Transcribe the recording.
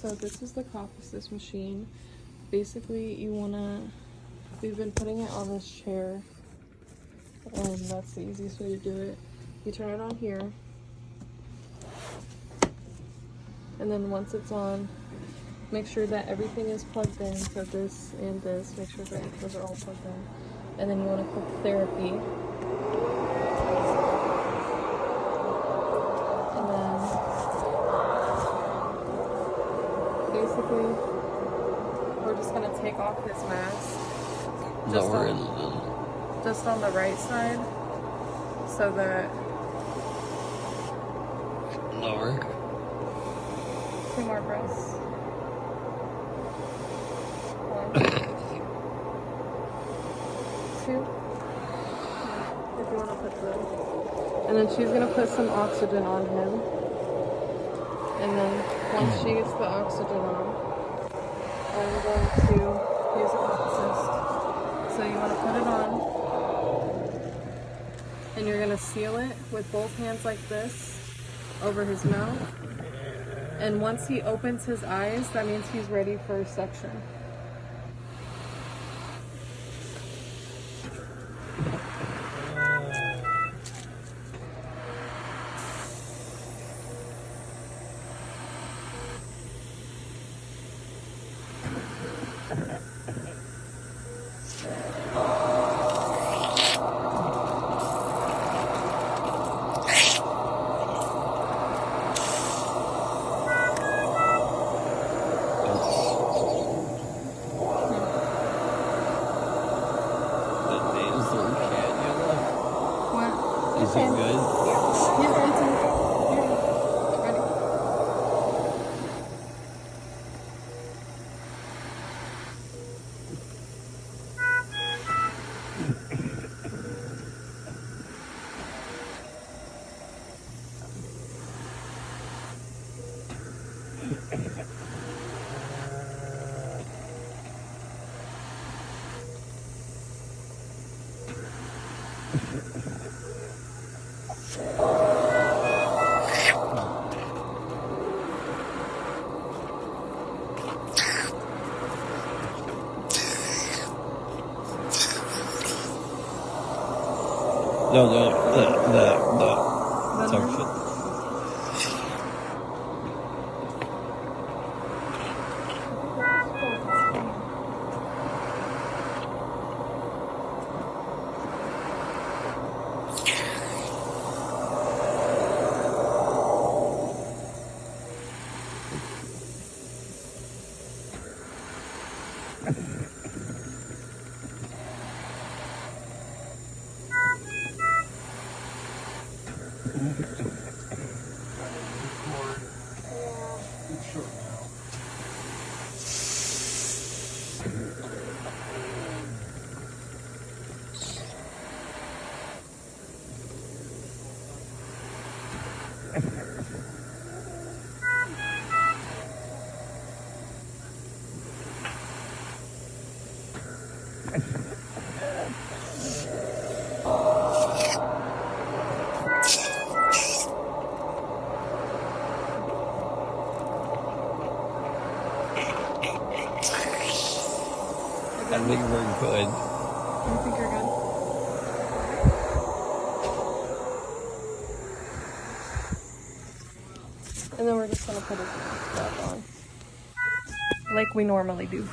So this is the Coppices machine. Basically, we've been putting it on this chair, and that's the easiest way to do it. You turn it on here, and then once it's on, make sure that everything is plugged in. So this and this, make sure that those are all plugged in. And then you want to click therapy. And then basically, we're just going to take off his mask. Just on the right side, so that lower. 2 more breaths. 1, 2. If you want to put and then she's gonna put some oxygen on him, and then once she gets the oxygen on, I'm going to use a assist. So you want to put it on, and you're gonna seal it with both hands like this over his mouth. And once he opens his eyes, that means he's ready for suction. Is it good? Yeah, it's okay. Ready? No, the suction. I think we're good. You think you're good? And then we're just gonna put his mask back on, like we normally do.